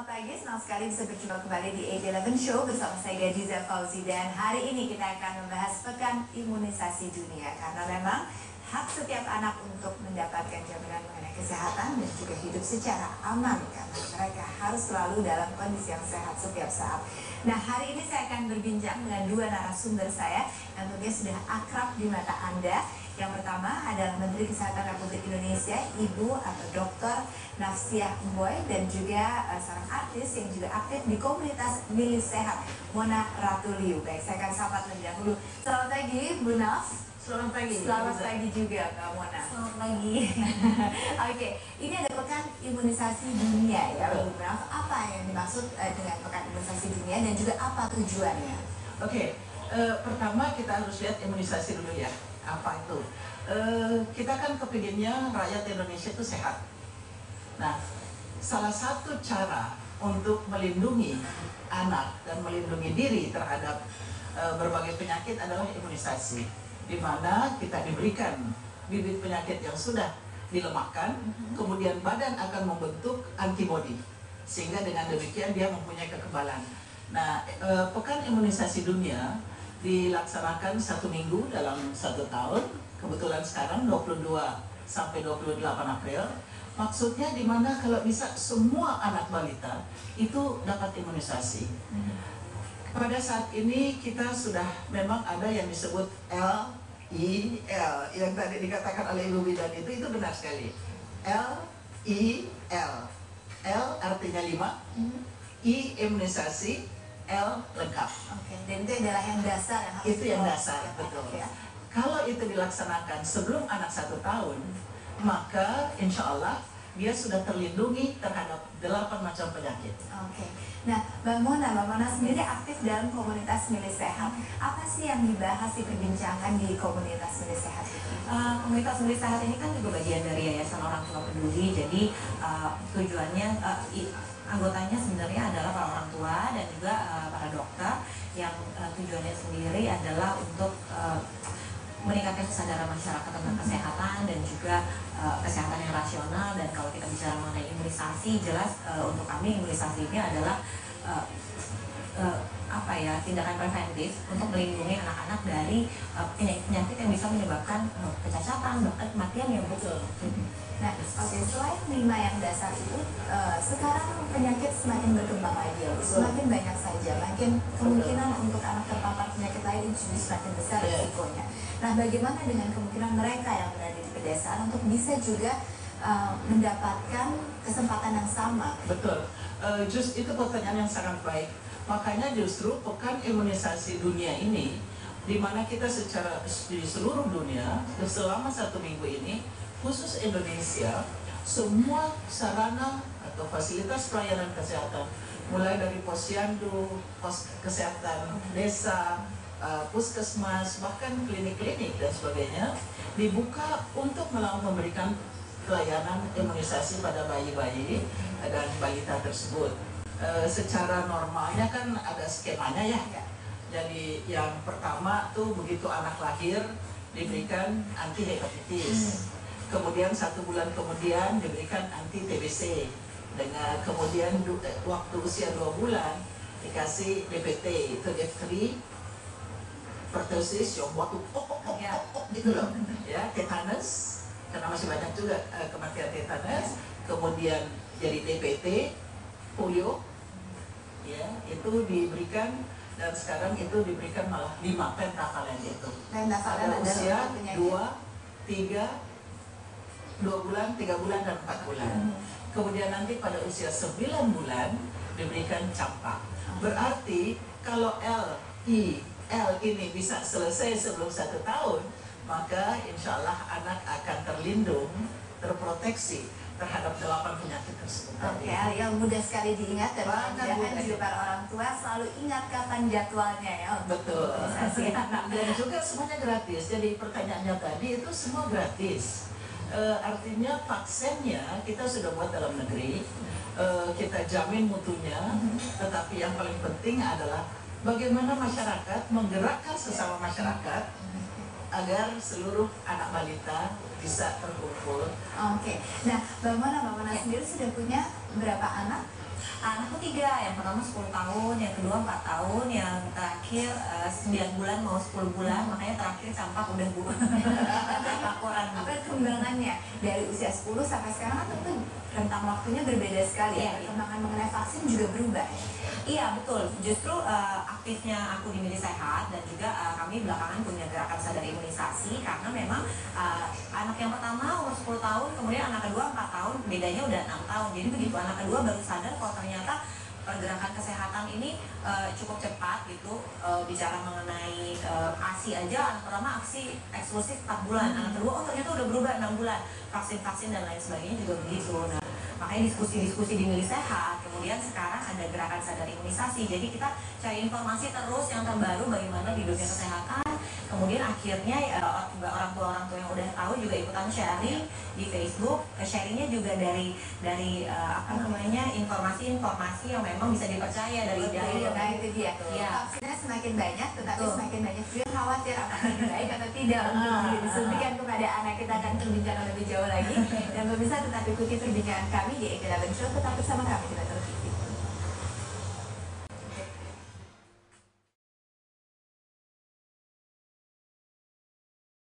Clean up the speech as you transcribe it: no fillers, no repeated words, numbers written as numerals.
selamat pagi. Senang sekali bisa berjumpa kembali di 8-11 Show bersama saya Gadiza Fauzi. Dan hari ini kita akan membahas Pekan Imunisasi Dunia. Karena memang hak setiap anak untuk mendapatkan jaminan mengenai kesehatan dan juga hidup secara aman. Karena mereka harus selalu dalam kondisi yang sehat setiap saat. Nah, hari ini saya akan berbincang dengan dua narasumber saya yang tentunya sudah akrab di mata Anda. Yang pertama adalah Menteri Kesehatan Republik Indonesia, Ibu atau Dr. Nafsiah Mboy, dan juga seorang artis yang juga aktif di komunitas Milih Sehat, Mona Ratuliu. Baik, saya akan sapa terlebih dahulu. Selamat pagi, Bu Naf. Selamat pagi. Selamat pagi juga, Kak Mona. Selamat pagi. Oke, ini ada Pekan Imunisasi Dunia ya, Bu Naf. Apa yang dimaksud dengan Pekan Imunisasi Dunia dan juga apa tujuannya? Oke, pertama kita harus lihat imunisasi dulu ya. Apa itu? Kita kan kepinginnya rakyat Indonesia itu sehat. Nah, salah satu cara untuk melindungi anak dan melindungi diri terhadap berbagai penyakit adalah imunisasi, di mana kita diberikan bibit penyakit yang sudah dilemahkan, kemudian badan akan membentuk antibodi, sehingga dengan demikian dia mempunyai kekebalan. Nah, Pekan Imunisasi Dunia dilaksanakan 1 minggu dalam 1 tahun. Kebetulan sekarang 22 sampai 28 April. Maksudnya di mana kalau bisa semua anak balita itu dapat imunisasi. Pada saat ini kita sudah memang ada yang disebut LIL yang tadi dikatakan oleh Ibu Bidan itu benar sekali. LIL. L artinya 5, I imunisasi, L lengkap. Oke, dan itu adalah yang dasar yang harus itu yang dasar, betul. Ya. Kalau itu dilaksanakan sebelum anak 1 tahun, maka insya Allah dia sudah terlindungi terhadap 8 macam penyakit. Oke, nah Mbak Mona sendiri aktif dalam komunitas Milih Sehat. Apa sih yang dibahas, diperbincangkan di komunitas Milih Sehat? Komunitas Milih Sehat ini kan juga bagian dari Yayasan Orang Tua Peduli. Jadi tujuannya anggotanya sebenarnya adalah para orang tua dan juga para dokter yang tujuannya sendiri adalah untuk meningkatkan kesadaran masyarakat tentang kesehatan dan juga kesehatan yang rasional. Dan kalau kita bicara mengenai imunisasi, jelas untuk kami imunisasi ini adalah tindakan preventif untuk melindungi anak-anak dari penyakit yang bisa menyebabkan kecacatan bahkan kematian yang betul. Nah, oke, selain 5 yang dasar itu, sekarang penyakit semakin berkembang lagi, semakin banyak saja, makin kemungkinan untuk anak terpapar penyakit lain itu semakin besar risikonya. Nah, bagaimana dengan kemungkinan mereka yang berada di pedesaan untuk bisa juga mendapatkan kesempatan yang sama? Betul, itu pertanyaan yang sangat baik. Makanya justru Pekan Imunisasi Dunia ini, di mana kita secara di seluruh dunia selama 1 minggu ini, khusus Indonesia, semua sarana atau fasilitas pelayanan kesehatan, mulai dari posyandu, pos kesehatan desa, puskesmas, bahkan klinik-klinik dan sebagainya, dibuka untuk memberikan pelayanan imunisasi pada bayi-bayi dan balita tersebut. Secara normalnya kan ada skemanya ya. Jadi yang pertama tuh begitu anak lahir diberikan anti hepatitis. Kemudian 1 bulan kemudian diberikan anti TBC. Dengan kemudian waktu usia 2 bulan dikasih DPT, itu difteri, pertussis, yang waktu gitu loh. Ya, tetanus, karena masih banyak juga kematian tetanus. Kemudian jadi DPT, polio, ya itu diberikan. Dan sekarang itu diberikan malah 5 pentavalen itu. Ada usia 2 bulan, 3 bulan, dan 4 bulan. Kemudian nanti pada usia 9 bulan diberikan campak. Berarti kalau LIL ini bisa selesai sebelum 1 tahun, maka insya Allah anak akan terlindung, terproteksi terhadap 8 penyakit tersebut. Oke, yang mudah sekali diingat dan mudah juga para orang tua selalu ingat kapan jadwalnya ya. Betul. Dan juga semuanya gratis. Jadi pertanyaannya tadi itu semua gratis. Artinya vaksinnya kita sudah buat dalam negeri, kita jamin mutunya, tetapi yang paling penting adalah bagaimana masyarakat menggerakkan sesama masyarakat agar seluruh anak balita bisa terkumpul. Oke. Nah, Mbak Mona sendiri sudah punya berapa anak? Anakku 3, yang pertama 10 tahun, yang kedua 4 tahun, yang terakhir 9 bulan mau 10 bulan, makanya terakhir campak udah Bu. Laporan. Perkembangannya dari usia 10 sampai sekarang kan tentu rentang waktunya berbeda sekali. Iya, Perkembangan mengenai vaksin juga berubah. Iya betul, justru aktifnya aku di Mili Sehat dan juga kami belakangan punya gerakan sadar imunisasi karena memang anak yang pertama umur 10 tahun, kemudian anak kedua 4 tahun, bedanya udah 6 tahun. Jadi begitu anak kedua baru sadar kalau ternyata pergerakan kesehatan ini cukup cepat gitu. Bicara mengenai ASI aja, anak pertama ASI eksklusif 4 bulan, anak kedua oh ternyata udah berubah 6 bulan, vaksin-vaksin dan lain sebagainya juga begitu. Nah, makanya diskusi-diskusi di Mili Sehat, kemudian sekarang ada gerakan sadar imunisasi, jadi kita cari informasi terus yang terbaru bagaimana di dunia kesehatan, kemudian akhirnya orang tua yang udah tahu juga ikutan sharing di Facebook, sharingnya juga dari informasi-informasi yang memang bisa dipercaya dari Nah, itu dia. Ya. Vaksinnya semakin banyak, tetapi Betul. semakin banyak juga yang khawatir apakah ini baik atau tidak untuk disuntikan kepada anak. Kita akan berbincang lebih jauh lagi. Dan pemirsa tetap ikuti perbincangan kami di A11 Show. Tetap bersama kami di Metro TV.